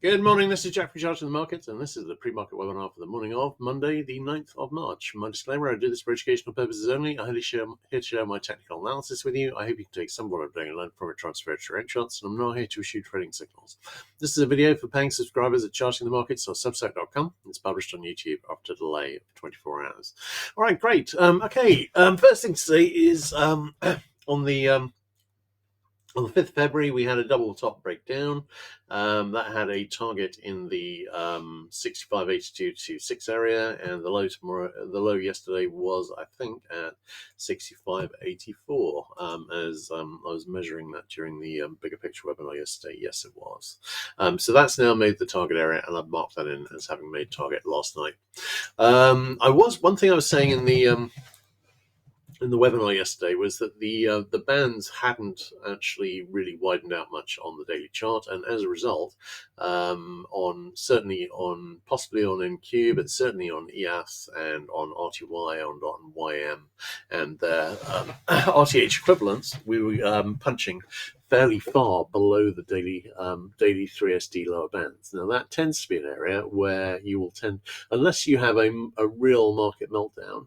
Good morning, this is Jack from Charging the Markets, and this is the pre-market webinar for the morning of Monday, the 9th of March. My disclaimer, I do this for educational purposes only. I'm here to share my technical analysis with you. I hope you can take some of what I'm doing and learn from it, transfer it to your own charts, and I'm not here to issue trading signals. This is a video for paying subscribers at Charging the Markets or Substack.com. It's published on YouTube after a delay of 24 hours. All right, great. First thing to say is on the 5th of February, we had a double top breakdown that had a target in the 65.82 to 6 area, and the low yesterday was, I think, at 65.84. As I was measuring that during the bigger picture webinar yesterday, yes, it was. So that's now made the target area, and I've marked that in as having made target last night. One thing I was saying in the webinar yesterday was that the bands hadn't actually really widened out much on the daily chart, and as a result, possibly on NQ, but certainly on EAS and on RTY and on YM and their RTH equivalents, we were punching fairly far below the daily 3SD lower bands. Now that tends to be an area where you will unless you have a real market meltdown,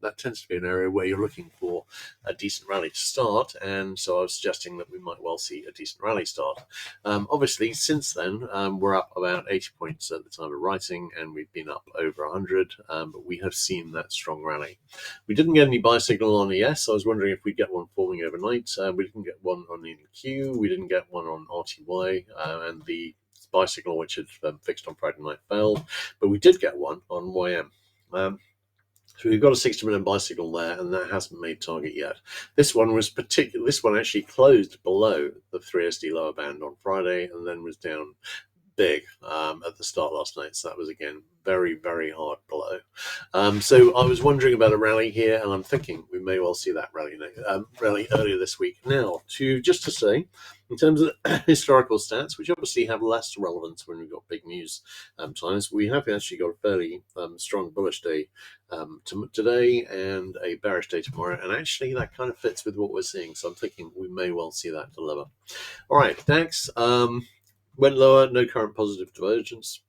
that tends to be an area where you're looking for a decent rally to start, and so I was suggesting that we might well see a decent rally start. Obviously, since then, we're up about 80 points at the time of writing, and we've been up over 100, but we have seen that strong rally. We didn't get any buy signal on ES. I was wondering if we'd get one forming overnight. We didn't get one on NQ. We didn't get one on RTY, and the buy signal, which had fixed on Friday night, failed, but we did get one on YM. So we've got a 60-minute buy signal there, and that hasn't made target yet. This one actually closed below the 3SD lower band on Friday, and then was down big at the start last night. So that was again very, very hard below. So I was wondering about a rally here, and I'm thinking we may well see that rally earlier this week. Now, just to say, in terms of historical stats, which obviously have less relevance when we've got big news times, we have actually got a fairly strong bullish day today and a bearish day tomorrow, and actually that kind of fits with what we're seeing. So I'm thinking we may well see that deliver. All right, DAX went lower, no current positive divergence.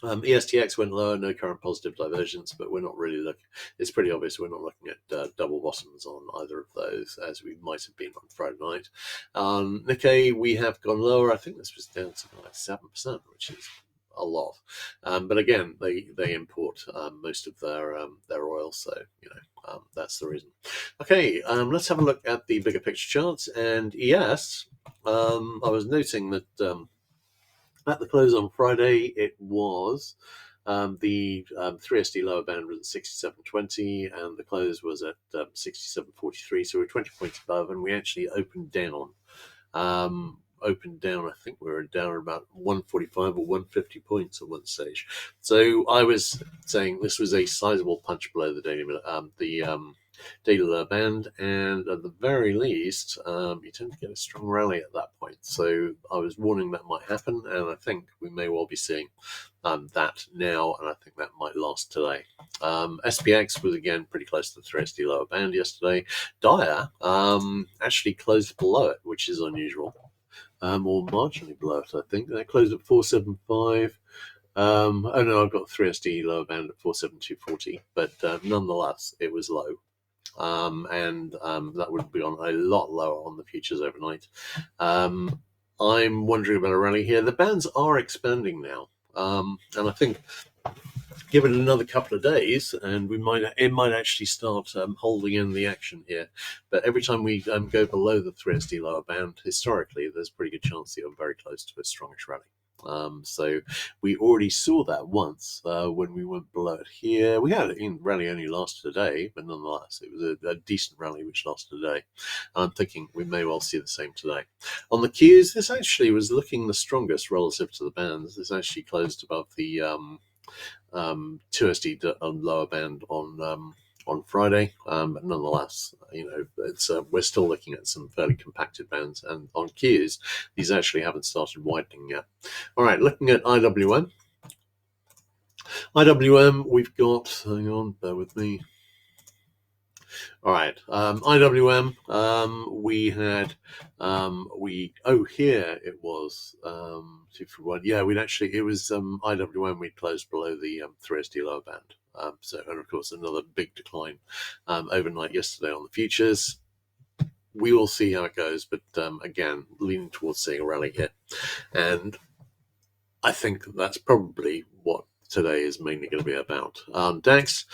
ESTX went lower, no current positive divergence, but we're not really looking. It's pretty obvious we're not looking at double bottoms on either of those, as we might have been on Friday night. Nikkei, we have gone lower. I think this was down something like 7%, which is a lot. But again, they import most of their oil, so that's the reason. Okay, let's have a look at the bigger picture charts. And ES, I was noting that. At the close on Friday, it was the 3SD lower band was at 67.20, and the close was at 67.43. So we're 20 points above, and we actually opened down. I think we were down about 145 or 150 points at one stage. So I was saying this was a sizable punch below the daily lower band, and at the very least, you tend to get a strong rally at that point. So I was warning that might happen, and I think we may well be seeing that now, and I think that might last today. SPX was again pretty close to the 3SD lower band yesterday. Dyer actually closed below it, which is unusual, or marginally below it, I think. They closed at 475. Oh no, I've got 3SD lower band at 472.40, but nonetheless, it was low. And that would be on a lot lower on the futures overnight. I'm wondering about a rally here. The bands are expanding now, and I think give it another couple of days, and it might actually start holding in the action here. But every time we go below the 3SD lower band, historically, there's a pretty good chance that you're very close to a strongish rally. So we already saw that once when we went below it here. We had a rally only lasted a day, but nonetheless, it was a decent rally which lasted a day. I'm thinking we may well see the same today. On the Qs, this actually was looking the strongest relative to the bands. This actually closed above the 2SD lower band on Friday, but nonetheless, it's we're still looking at some fairly compacted bands, and on Qs, these actually haven't started widening yet. All right, looking at IWM. IWM, we've got, hang on, bear with me. All right, IWM. We had here it was 231. Yeah, it was IWM. We closed below the 3SD lower band. And of course another big decline overnight yesterday on the futures. We will see how it goes, but again, leaning towards seeing a rally here, and I think that's probably what today is mainly going to be about. DAX,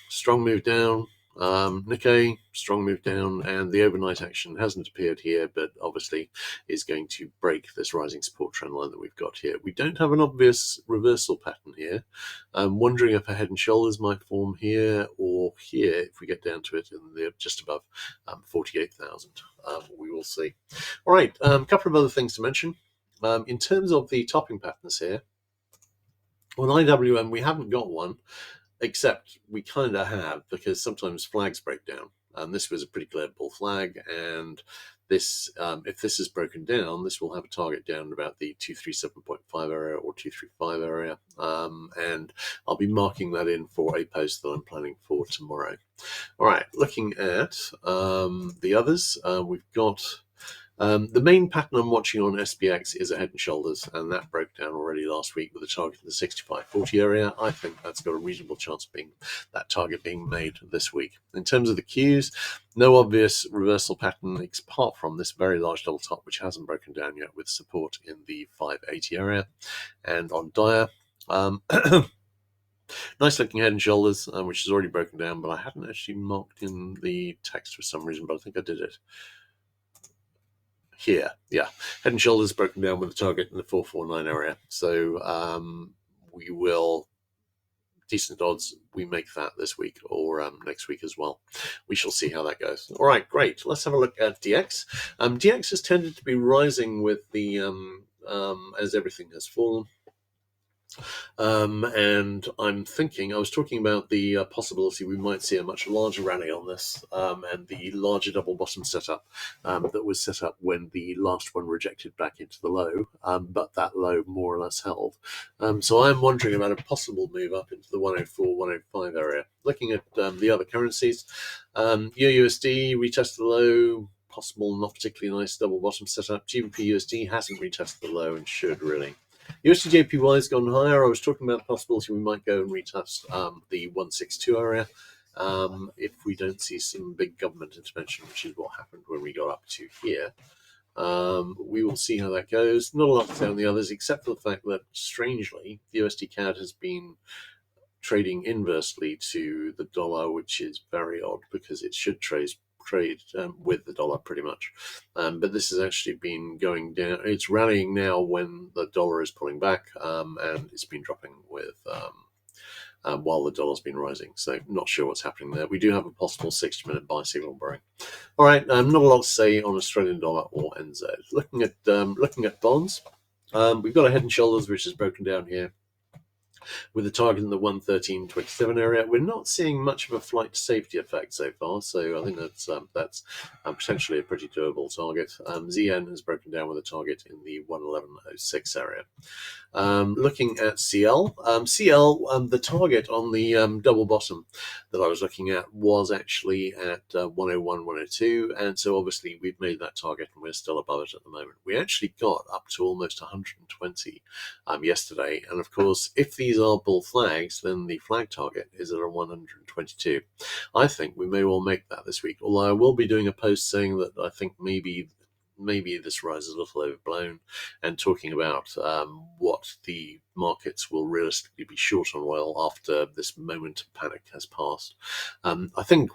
strong move down. Nikkei, strong move down, and the overnight action hasn't appeared here, but obviously is going to break this rising support trend line that we've got here. We don't have an obvious reversal pattern here. I'm wondering if a head and shoulders might form here or here if we get down to it in the just above 48,000. We will see. All right, a couple of other things to mention. In terms of the topping patterns here, on IWM, we haven't got one, except we kind of have, because sometimes flags break down. This was a pretty clear bull flag, and this, if this is broken down, this will have a target down about the 237.5 area or 235 area, and I'll be marking that in for a post that I'm planning for tomorrow. All right, looking at the others, we've got the main pattern I'm watching on SPX is a head and shoulders, and that broke down already last week with a target in the 65.40 area. I think that's got a reasonable chance of being that target being made this week. In terms of the Qs, no obvious reversal pattern apart from this very large double top, which hasn't broken down yet, with support in the 580 area. And on Dia, nice looking head and shoulders, which is already broken down, but I hadn't actually marked in the text for some reason, but I think I did it. Here, yeah, head and shoulders broken down with a target in the 449 area. So we will, decent odds we make that this week or next week as well. We shall see how that goes. All right, great. Let's have a look at DX. DX has tended to be rising with the as everything has fallen. And I'm thinking, I was talking about the possibility we might see a much larger rally on this, and the larger double bottom setup that was set up when the last one rejected back into the low, but that low more or less held. So I'm wondering about a possible move up into the 104, 105 area. Looking at the other currencies, USD retested the low, possible not particularly nice double bottom setup. GBP USD hasn't retested the low and should really. USD JPY has gone higher. I was talking about the possibility we might go and retest the 162 area if we don't see some big government intervention, which is what happened when we got up to here. We will see how that goes. Not a lot to say on the others, except for the fact that, strangely, the USD CAD has been trading inversely to the dollar, which is very odd because it should trade with the dollar pretty much, but this has actually been going down. It's rallying now when the dollar is pulling back, and it's been dropping with while the dollar's been rising. So not sure what's happening there. We do have a possible 60-minute buy signal brewing. All right, not a lot to say on Australian dollar or NZ. Looking at bonds, we've got a head and shoulders which is broken down here, with a target in the 113.27 area. We're not seeing much of a flight to safety effect so far, so I think that's potentially a pretty doable target. ZN has broken down with a target in the 111.06 area. Looking at CL, the target on the double bottom that I was looking at was actually at 101, 102, and so obviously we've made that target and we're still above it at the moment. We actually got up to almost 120 yesterday, and of course, if these are bull flags, then the flag target is at a 122. I think we may well make that this week, although I will be doing a post saying that I think maybe this rise is a little overblown, and talking about what the markets will realistically be short on oil after this moment of panic has passed. I think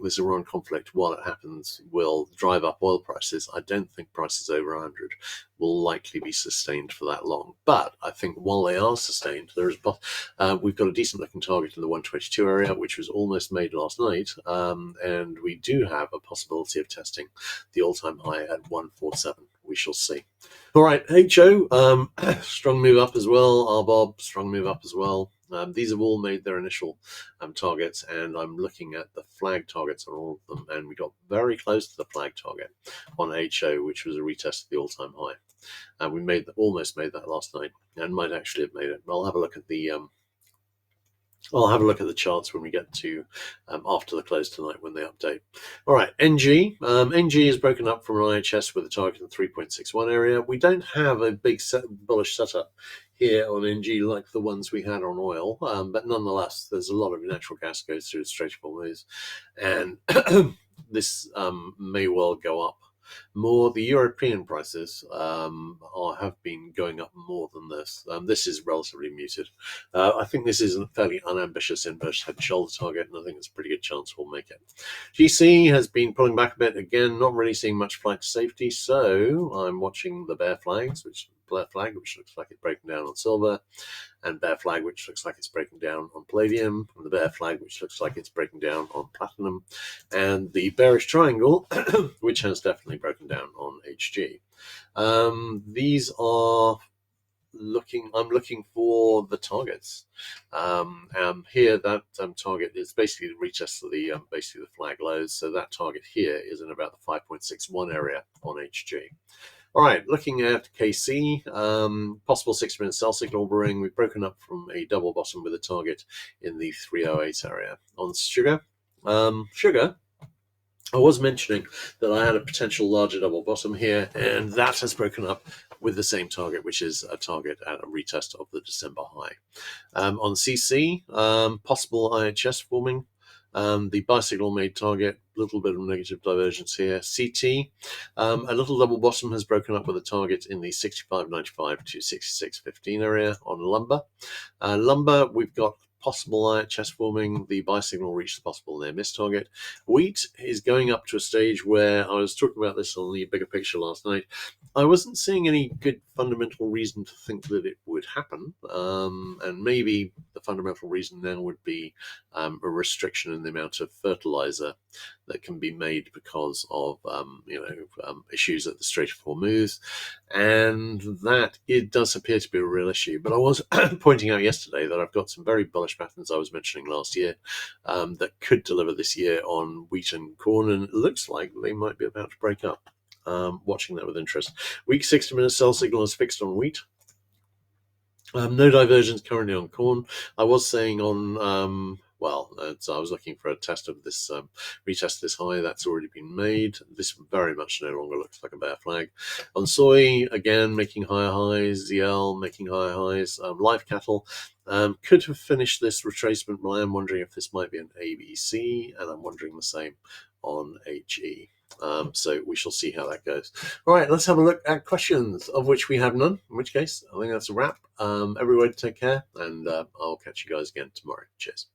this Iran conflict, while it happens, will drive up oil prices. I don't think prices over 100 will likely be sustained for that long. But I think while they are sustained, we've got a decent looking target in the 122 area, which was almost made last night, and we do have a possibility of testing the all-time high at 147. We shall see. All right, HO, strong move up as well. RBOB, strong move up as well. These have all made their initial targets, and I'm looking at the flag targets on all of them, and we got very close to the flag target on HO, which was a retest of the all-time high. We almost made that last night, and might actually have made it. I'll have a look at the I'll have a look at the charts when we get to after the close tonight when they update. All right, NG. NG is broken up from an IHS with a target in the 3.61 area. We don't have a big bullish setup here on NG like the ones we had on oil, but nonetheless, there's a lot of natural gas goes through the Strait of Hormuz, and this may well go up more. The European prices have been going up more than this. This is relatively muted. I think this is a fairly unambitious inverse head and shoulder target, and I think there's a pretty good chance we'll make it. GC has been pulling back a bit again, not really seeing much flight to safety, so I'm watching the bear flags, which looks like it's breaking down on silver, and bear flag, which looks like it's breaking down on palladium, and the bear flag, which looks like it's breaking down on platinum, and the bearish triangle, which has definitely broken down on HG. These are I'm looking for the targets. Here, that target is basically the retest of the basically the flag lows. So that target here is in about the 5.61 area on HG. All right, looking at KC, possible 6-minute sell signal brewing. We've broken up from a double bottom with a target in the 308 area. On sugar, I was mentioning that I had a potential larger double bottom here, and that has broken up with the same target, which is a target at a retest of the December high. On CC, possible IHS forming. The buy signal made target, a little bit of negative divergence here. CT, a little double bottom has broken up with a target in the 65.95 to 66.15 area on lumber. Lumber, we've got possible IHS forming. The buy signal reached the possible near miss target. Wheat is going up to a stage where I was talking about this on the bigger picture last night. I wasn't seeing any good fundamental reason to think that it would happen, and maybe the fundamental reason then would be a restriction in the amount of fertilizer that can be made because of issues at the Strait of Hormuz, and that it does appear to be a real issue. But I was pointing out yesterday that I've got some very bullish patterns I was mentioning last year that could deliver this year on wheat and corn, and it looks like they might be about to break up. Watching that with interest. Week 60-minute sell signal is fixed on wheat. No divergence currently on corn. I was saying on so I was looking for a test of this retest this high. That's already been made. This very much no longer looks like a bear flag. On soy, again making higher highs. ZL making higher highs. Live cattle could have finished this retracement, but I am wondering if this might be an ABC, and I'm wondering the same on HE. So we shall see how that goes. All right, let's have a look at questions, of which we have none, in which case I think that's a wrap. Everyone take care, and I'll catch you guys again tomorrow. Cheers.